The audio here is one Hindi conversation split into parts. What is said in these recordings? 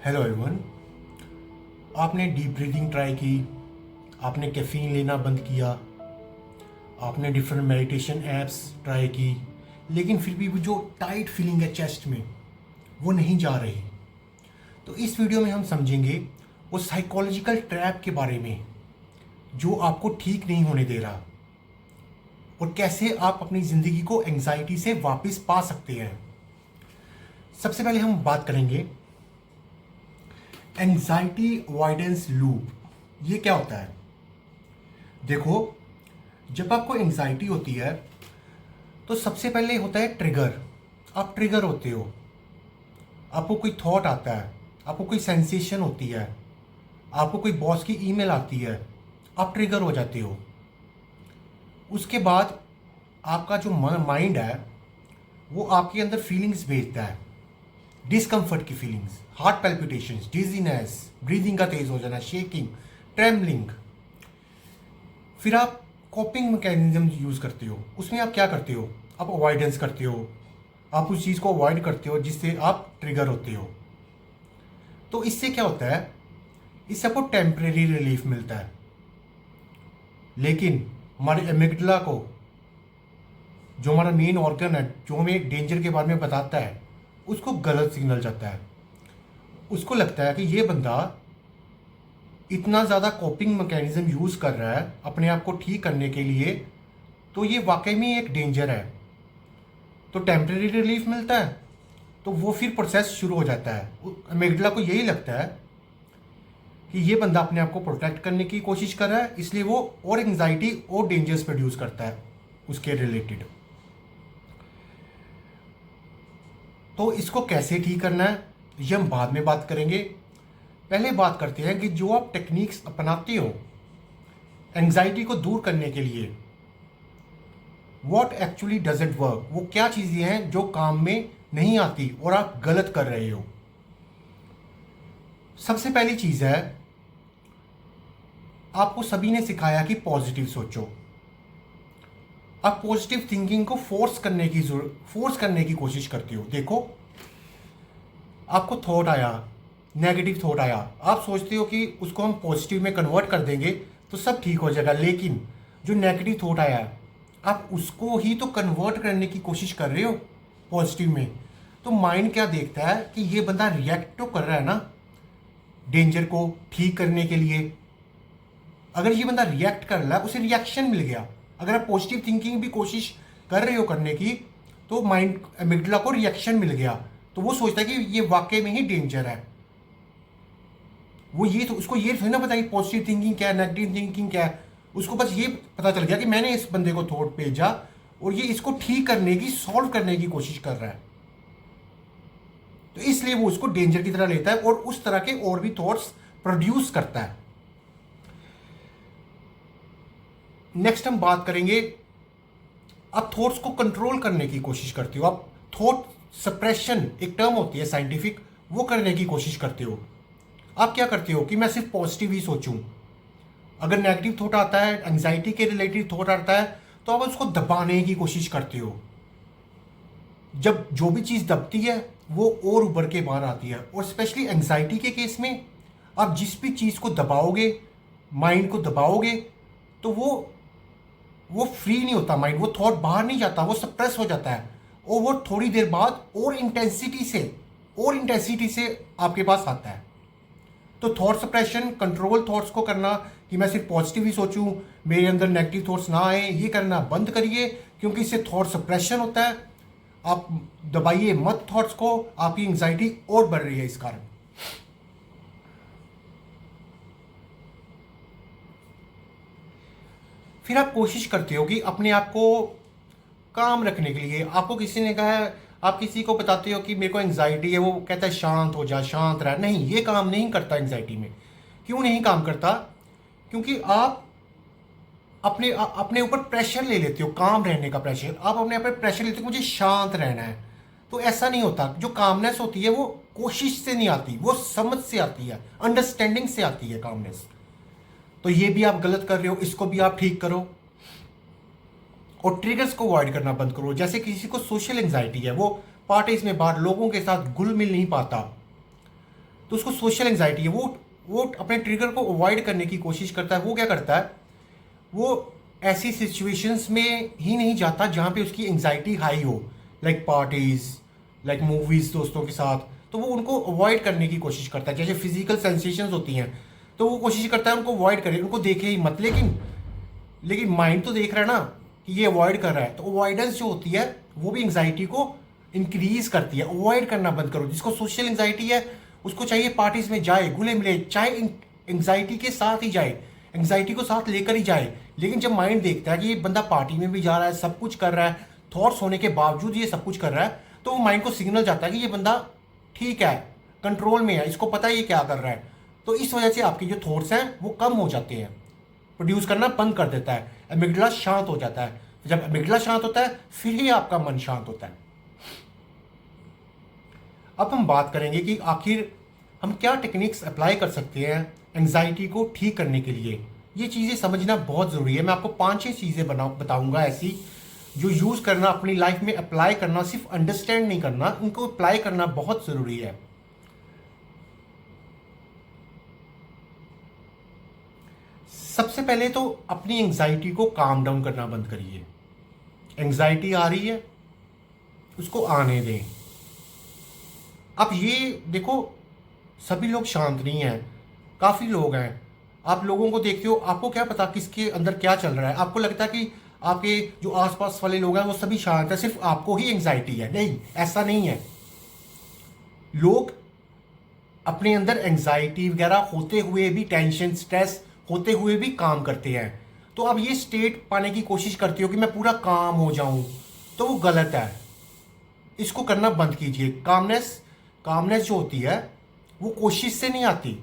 Hello everyone. आपने डीप ब्रीदिंग ट्राई की, आपने कैफ़ीन लेना बंद किया, आपने डिफरेंट मेडिटेशन ऐप्स ट्राई की, लेकिन फिर भी वो जो टाइट फीलिंग है चेस्ट में वो नहीं जा रही। तो इस वीडियो में हम समझेंगे वो साइकोलॉजिकल ट्रैप के बारे में जो आपको ठीक नहीं होने दे रहा और कैसे आप अपनी ज़िंदगी को एंग्जाइटी से वापस पा सकते हैं। सबसे पहले हम बात करेंगे एंग्जाइटी अवॉइडेंस लूप। ये क्या होता है? देखो, जब आपको एंग्जाइटी होती है तो सबसे पहले होता है ट्रिगर। आप ट्रिगर होते हो, आपको कोई थॉट आता है, आपको कोई सेंसेशन होती है, आपको कोई बॉस की ईमेल आती है, आप ट्रिगर हो जाते हो। उसके बाद आपका जो माइंड है वो आपके अंदर फीलिंग्स भेजता है, डिस्कम्फर्ट की feelings, heart palpitations, dizziness, breathing का तेज हो जाना, शेकिंग, ट्रेमलिंग। फिर आप कॉपिंग मैकेनिज्म यूज़ करते हो। उसमें आप क्या करते हो? आप अवॉइडेंस करते हो, आप उस चीज़ को अवॉइड करते हो जिससे आप ट्रिगर होते हो। तो इससे क्या होता है? इससे आपको टेम्परेरी रिलीफ मिलता है, लेकिन हमारे एमिगडाला को, जो हमारा मेन ऑर्गन है जो हमें डेंजर के बारे में बताता है, उसको गलत सिग्नल जाता है। उसको लगता है कि ये बंदा इतना ज़्यादा कॉपिंग मैकेनिज्म यूज़ कर रहा है अपने आप को ठीक करने के लिए, तो ये वाकई में एक डेंजर है। तो टेम्परेरी रिलीफ मिलता है, तो वो फिर प्रोसेस शुरू हो जाता है। एमिगडाला को यही लगता है कि ये बंदा अपने आप को प्रोटेक्ट करने की कोशिश कर रहा है, इसलिए वो और एंग्जाइटी और डेंजर्स प्रोड्यूस करता है उसके रिलेटेड। तो इसको कैसे ठीक करना है ये हम बाद में बात करेंगे। पहले बात करते हैं कि जो आप टेक्निक्स अपनाते हो एंग्जाइटी को दूर करने के लिए, व्हाट एक्चुअली डजंट वर्क, वो क्या चीज़ें हैं जो काम में नहीं आती और आप गलत कर रहे हो। सबसे पहली चीज़ है, आपको सभी ने सिखाया कि पॉजिटिव सोचो। आप पॉजिटिव थिंकिंग को फोर्स करने की कोशिश करते हो। देखो, आपको थॉट आया, नेगेटिव थॉट आया, आप सोचते हो कि उसको हम पॉजिटिव में कन्वर्ट कर देंगे तो सब ठीक हो जाएगा, लेकिन जो नेगेटिव थॉट आया आप उसको ही तो कन्वर्ट करने की कोशिश कर रहे हो पॉजिटिव में। तो माइंड क्या देखता है कि ये बंदा रिएक्ट तो कर रहा है ना डेंजर को ठीक करने के लिए। अगर ये बंदा रिएक्ट कर रहा है, उसे रिएक्शन मिल गया। अगर आप पॉजिटिव थिंकिंग भी कोशिश कर रहे हो करने की, तो माइंड एमिगडाला को रिएक्शन मिल गया, तो वो सोचता है कि ये वाकई में ही डेंजर है। वो ये तो उसको ये थोड़ी ना पता कि पॉजिटिव थिंकिंग क्या है, नेगेटिव थिंकिंग क्या है। उसको बस ये पता चल गया कि मैंने इस बंदे को थॉट भेजा और ये इसको ठीक करने की, सॉल्व करने की कोशिश कर रहा है, तो इसलिए वो उसको डेंजर की तरह लेता है और उस तरह के और भी थॉट्स प्रोड्यूस करता है। नेक्स्ट हम बात करेंगे, आप थॉट्स को कंट्रोल करने की कोशिश करते हो। आप थॉट सप्रेशन, एक टर्म होती है साइंटिफिक, वो करने की कोशिश करते हो। आप क्या करते हो कि मैं सिर्फ पॉजिटिव ही सोचूं। अगर नेगेटिव थॉट आता है, एंग्जाइटी के रिलेटेड थॉट आता है, तो आप उसको दबाने की कोशिश करते हो। जब जो भी चीज़ दबती है वो और उभर के बाहर आती है, और स्पेशली एंग्जाइटी के केस में आप जिस भी चीज़ को दबाओगे, माइंड को दबाओगे, तो वो फ्री नहीं होता माइंड, वो थॉट बाहर नहीं जाता, वो सप्रेस हो जाता है और वो थोड़ी देर बाद और इंटेंसिटी से आपके पास आता है। तो थॉट सप्रेशन, कंट्रोल थॉट्स को करना कि मैं सिर्फ पॉजिटिव ही सोचूं, मेरे अंदर नेगेटिव थॉट्स ना आए, ये करना बंद करिए, क्योंकि इससे थॉट सप्रेशन होता है। आप दबाइए मत थॉट्स को, आपकी एंग्जाइटी और बढ़ रही है इस कारण। फिर आप कोशिश करते हो कि अपने आप को काम रखने के लिए, आपको किसी ने कहा है, आप किसी को बताते हो कि मेरे को एंग्जाइटी है, वो कहता है शांत हो जा, शांत रह। नहीं, ये काम नहीं करता एंग्जाइटी में। क्यों नहीं काम करता? क्योंकि आप अपने ऊपर प्रेशर ले लेते हो, काम रहने का प्रेशर। आप अपने आप पर प्रेशर लेते हो, मुझे शांत रहना है। तो ऐसा नहीं होता। जो कामनेस होती है वो कोशिश से नहीं आती, वो समझ से आती है, अंडरस्टैंडिंग से आती है कामनेस। तो ये भी आप गलत कर रहे हो, इसको भी आप ठीक करो और ट्रिगर्स को अवॉइड करना बंद करो। जैसे किसी को सोशल एंग्जाइटी है, वो पार्टीज में बाहर लोगों के साथ घुल मिल नहीं पाता, तो उसको सोशल एंग्जाइटी है। वो अपने ट्रिगर को अवॉइड करने की कोशिश करता है। वो क्या करता है, वो ऐसी सिचुएशंस में ही नहीं जाता जहाँ पे उसकी एंग्जाइटी हाई हो, लाइक पार्टीज, लाइक मूवीज दोस्तों के साथ। तो वो उनको अवॉइड करने की कोशिश करता है। जैसे फिजिकल सेंसेशंस होती हैं तो वो कोशिश करता है उनको अवॉइड करे, उनको देखे ही मत। लेकिन माइंड तो देख रहा है ना कि ये अवॉइड कर रहा है, तो अवॉइडेंस जो होती है वो भी एंग्जाइटी को इंक्रीज करती है। अवॉइड करना बंद करो। जिसको सोशल एंग्जाइटी है उसको चाहिए पार्टीज में जाए, घुले मिले, चाहे एंग्जाइटी के साथ ही जाए, एंग्जाइटी को साथ लेकर ही जाए। लेकिन जब माइंड देखता है कि ये बंदा पार्टी में भी जा रहा है, सब कुछ कर रहा है, थॉट्स होने के बावजूद ये सब कुछ कर रहा है, तो वो माइंड को सिग्नल जाता है कि ये बंदा ठीक है, कंट्रोल में है, इसको पता है ये क्या कर रहा है। तो इस वजह से आपके जो थॉट्स हैं वो कम हो जाते हैं, प्रोड्यूस करना बंद कर देता है। एमिगडाला शांत हो जाता है। जब एमिगडाला शांत होता है फिर ही आपका मन शांत होता है। अब हम बात करेंगे कि आखिर हम क्या टेक्निक्स अप्लाई कर सकते हैं एंग्जाइटी को ठीक करने के लिए। ये चीज़ें समझना बहुत ज़रूरी है। मैं आपको 5-6 चीज़ें बताऊंगा ऐसी जो यूज़ करना, अपनी लाइफ में अप्लाई करना, सिर्फ अंडरस्टैंड नहीं करना, इनको अप्लाई करना बहुत ज़रूरी है। सबसे पहले तो अपनी एंग्जाइटी को काम डाउन करना बंद करिए। एंग्जाइटी आ रही है, उसको आने दें। अब ये देखो, सभी लोग शांत नहीं हैं, काफ़ी लोग हैं। आप लोगों को देखते हो, आपको क्या पता किसके अंदर क्या चल रहा है। आपको लगता है कि आपके जो आसपास वाले लोग हैं वो सभी शांत है, सिर्फ आपको ही एंग्जाइटी है। नहीं, ऐसा नहीं है। लोग अपने अंदर एंग्जाइटी वगैरह होते हुए भी, टेंशन स्ट्रेस होते हुए भी काम करते हैं। तो अब ये स्टेट पाने की कोशिश करते हो कि मैं पूरा काम हो जाऊं, तो वो गलत है। इसको करना बंद कीजिए। कामनेस जो होती है वो कोशिश से नहीं आती,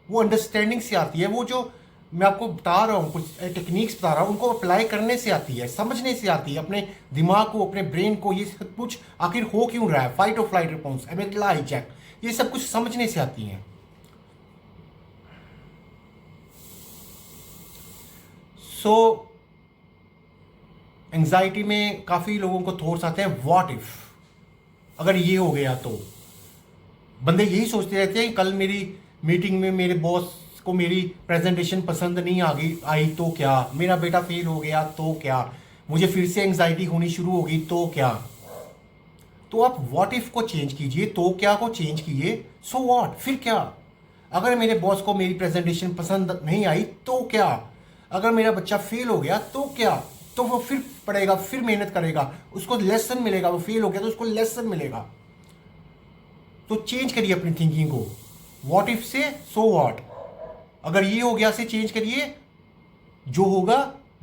वो अंडरस्टैंडिंग से आती है। वो जो मैं आपको बता रहा हूँ, कुछ टेक्निक्स बता रहा हूँ, उनको अप्लाई करने से आती है, समझने से आती है। अपने दिमाग को, अपने ब्रेन को ये सब कुछ आखिर हो क्यों रहा है, फाइट और फ्लाइट रिस्पॉन्स, एमिगडाला हाईजैक, ये सब कुछ समझने से आती हैं। सो एंजाइटी में काफ़ी लोगों को थॉट्स आते हैं, व्हाट इफ, अगर ये हो गया तो। बंदे यही सोचते रहते हैं, कल मेरी मीटिंग में मेरे बॉस को मेरी प्रेजेंटेशन पसंद नहीं आई तो क्या, मेरा बेटा फेल हो गया तो क्या, मुझे फिर से एंजाइटी होनी शुरू होगी तो क्या। तो आप व्हाट इफ को चेंज कीजिए, तो क्या को चेंज कीजिए, सो व्हाट, फिर क्या। अगर मेरे बॉस को मेरी प्रेजेंटेशन पसंद नहीं आई तो क्या, अगर मेरा बच्चा फेल हो गया तो क्या। तो वो फिर पढ़ेगा, फिर मेहनत करेगा, उसको लेसन मिलेगा। वो फेल हो गया तो उसको लेसन मिलेगा। तो चेंज करिए अपनी थिंकिंग को, व्हाट इफ से सो व्हाट। अगर ये हो गया से चेंज करिए, जो होगा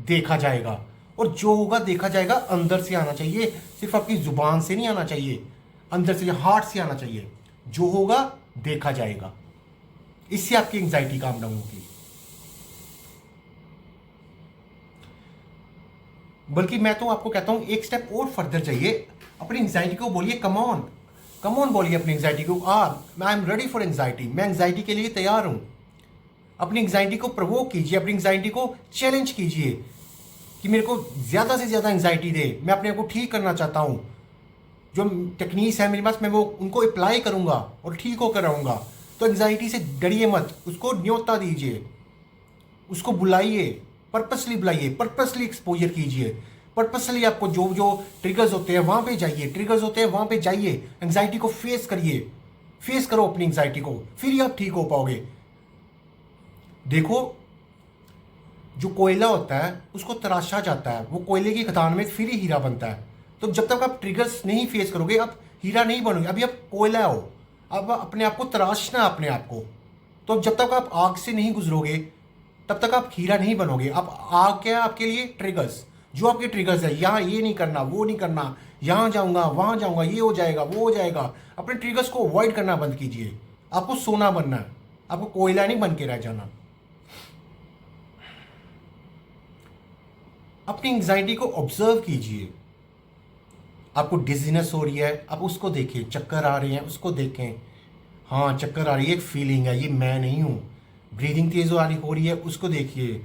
देखा जाएगा। और जो होगा देखा जाएगा अंदर से आना चाहिए, सिर्फ आपकी जुबान से नहीं आना चाहिए, अंदर से, हार्ट से आना चाहिए। जो होगा देखा जाएगा। इससे आपकी एंजाइटी काम डाउन होगी। बल्कि मैं तो आपको कहता हूं एक स्टेप और फर्दर जाइए। अपनी एंजाइटी को बोलिए, कम ऑन बोलिए अपनी एंजाइटी को, I am ready for anxiety, मैं एंजाइटी के लिए तैयार हूं। अपनी एंजाइटी को प्रोवोक कीजिए, अपनी एंजाइटी को चैलेंज कीजिए कि मेरे को ज़्यादा से ज़्यादा एंजाइटी दे, मैं अपने आप को ठीक करना चाहता हूँ। जो टेक्निक्स है मेरे पास, मैं वो उनको अप्लाई करूँगा और ठीक होकर रहूँगा। तो एंजाइटी से डरिए मत, उसको न्योता दीजिए, उसको बुलाइए, पर्पसली बुलाइए, पर्पसली एक्सपोजर कीजिए। पर्पसली आपको जो जो ट्रिगर्स होते हैं वहाँ पे जाइए, ट्रिगर्स होते हैं वहाँ पे जाइए, एंजाइटी को फेस करिए, फेस करो अपनी एंजाइटी को, फिर ही आप ठीक हो पाओगे। देखो, जो कोयला होता है उसको तराशा जाता है, वो कोयले की खदान में फिर ही हीरा बनता है। तो जब तक आप ट्रिगर्स नहीं फेस करोगे आप हीरा नहीं बनोगे। अभी आप कोयला हो, अब अपने आप को तराशना है अपने आप को। तो जब तक आप आग से नहीं गुजरोगे तब तक आप हीरा नहीं बनोगे। अब आग क्या है आपके लिए? ट्रिगर्स। जो आपके ट्रिगर्स है, यहाँ ये नहीं करना, वो नहीं करना, यहाँ जाऊँगा, वहाँ जाऊँगा, ये हो जाएगा, वो हो जाएगा। अपने ट्रिगर्स को अवॉइड करना बंद कीजिए। आपको सोना बनना है, आपको कोयला नहीं बन के रह जाना। अपनी एंग्जाइटी को ऑब्जर्व कीजिए। आपको डिजीनेस हो रही है, आप उसको देखें। चक्कर आ रहे हैं, उसको देखें। हाँ, चक्कर आ रही है, एक फीलिंग है, ये मैं नहीं हूँ। ब्रीदिंग तेज हो रही है, उसको देखिए।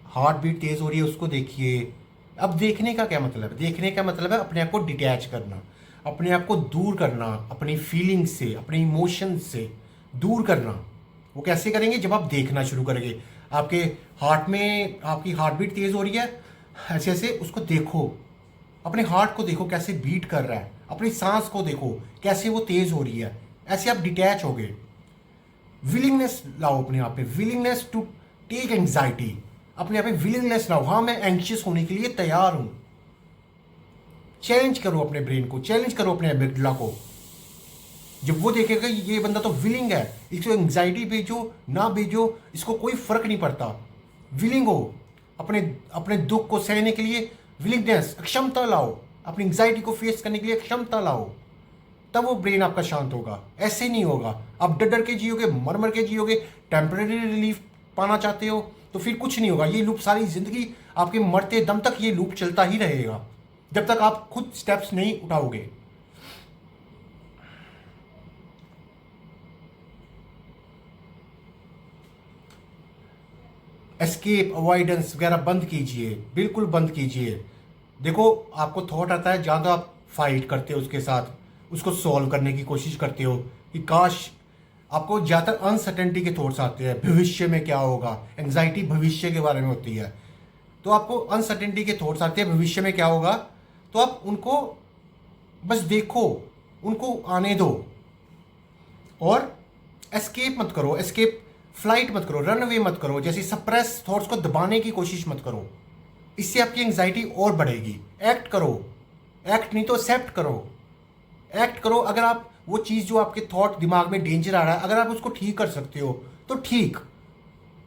हार्ट बीट तेज हो रही है, उसको देखिए। अब देखने का क्या मतलब है? देखने का मतलब है अपने आप को डिटैच करना, अपने आप को दूर करना, अपनी फीलिंग्स से, अपने इमोशंस से दूर करना। वो कैसे करेंगे? जब आप देखना शुरू करेंगे, आपके हार्ट में आपकी हार्ट बीट तेज़ हो रही है, ऐसे ऐसे उसको देखो, अपने हार्ट को देखो कैसे बीट कर रहा है, अपनी सांस को देखो कैसे वो तेज़ हो रही है, ऐसे आप डिटैच हो गए। विलिंगनेस लाओ अपने आप में, विलिंगनेस टू टेक एंग्जाइटी, अपने आप में विलिंगनेस लाओ। हाँ, मैं एंग्शियस होने के लिए तैयार हूं। चैलेंज करो अपने ब्रेन को, चैलेंज करो अपने एमिगडाला को। जब वो देखेगा ये बंदा तो विलिंग है, इसको एंग्जाइटी भेजो ना भेजो इसको कोई फर्क नहीं पड़ता। विलिंग हो, अपने अपने दुख को सहने के लिए विलिंगनेस, क्षमता लाओ, अपनी एंग्जाइटी को फेस करने के लिए क्षमता लाओ, तब वो ब्रेन आपका शांत होगा। ऐसे नहीं होगा, आप डर डर के जियोगे, मर मर के जियोगे, टेम्परेरी रिलीफ पाना चाहते हो तो फिर कुछ नहीं होगा। ये लूप सारी जिंदगी आपके मरते दम तक ये लूप चलता ही रहेगा, जब तक आप खुद स्टेप्स नहीं उठाओगे। एस्केप, अवॉइडेंस वगैरह बंद कीजिए, बिल्कुल बंद कीजिए। देखो, आपको थॉट आता है, जहाँ तो आप फाइट करते हो उसके साथ, उसको सॉल्व करने की कोशिश करते हो कि काश। आपको ज़्यादातर अनसर्टेनिटी के थॉट्स आते हैं, भविष्य में क्या होगा, एंग्जाइटी भविष्य के बारे में होती है। तो आपको अनसर्टेनिटी के थॉट्स आते हैं, भविष्य में क्या होगा, तो आप उनको बस देखो, उनको आने दो और एस्केप मत करो, एस्केप फ्लाइट मत करो, रन अवे मत करो, जैसे सप्रेस थॉट्स को दबाने की कोशिश मत करो। इससे आपकी एंग्जाइटी और बढ़ेगी। एक्ट करो, एक्ट नहीं तो एक्सेप्ट करो, एक्ट करो। अगर आप वो चीज़ जो आपके थॉट दिमाग में डेंजर आ रहा है, अगर आप उसको ठीक कर सकते हो तो ठीक।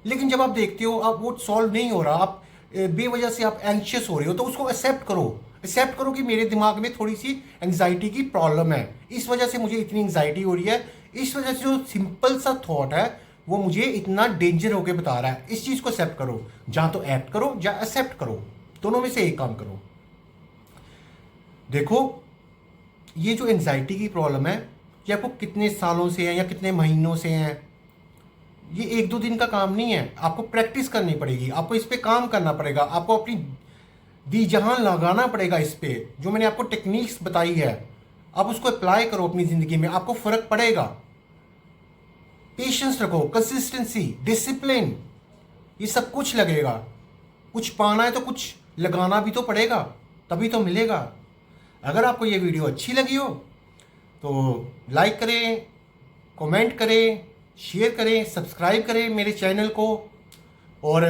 लेकिन जब आप देखते हो आप वो सॉल्व नहीं हो रहा, आप बेवजह से आप एंशियस हो रहे हो, तो उसको एक्सेप्ट करो। एक्सेप्ट करो कि मेरे दिमाग में थोड़ी सी एंग्जाइटी की प्रॉब्लम है, इस वजह से मुझे इतनी एंग्जाइटी हो रही है, इस वजह से जो सिंपल सा थॉट है वो मुझे इतना डेंजर होकर बता रहा है। इस चीज़ को एक्सेप्ट करो, जहाँ तो एक्ट करो या एक्सेप्ट करो, दोनों में से एक काम करो। देखो, ये जो एंग्जाइटी की प्रॉब्लम है ये आपको कितने सालों से है या कितने महीनों से है, ये एक दो दिन का काम नहीं है। आपको प्रैक्टिस करनी पड़ेगी, आपको इस पे काम करना पड़ेगा, आपको अपनी दी जहां लगाना पड़ेगा इस पे। जो मैंने आपको टेक्निक्स बताई है, आप उसको अप्लाई करो अपनी ज़िंदगी में, आपको फ़र्क पड़ेगा। पेशेंस रखो, कंसिस्टेंसी, डिसिप्लिन, ये सब कुछ लगेगा। कुछ पाना है तो कुछ लगाना भी तो पड़ेगा, तभी तो मिलेगा। अगर आपको ये वीडियो अच्छी लगी हो तो लाइक करें, कमेंट करें, शेयर करें, सब्सक्राइब करें मेरे चैनल को। और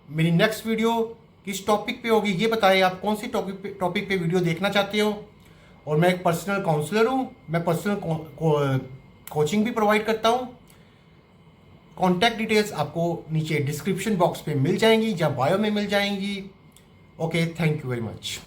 मेरी नेक्स्ट वीडियो किस टॉपिक पे होगी ये बताएं, आप कौन सी टॉपिक पे वीडियो देखना चाहते हो। और मैं एक पर्सनल काउंसलर हूँ, मैं पर्सनल कोचिंग भी प्रोवाइड करता हूँ। कॉन्टैक्ट डिटेल्स आपको नीचे डिस्क्रिप्शन बॉक्स पे मिल जाएंगी या बायो में मिल जाएंगी। Okay, thank you very much.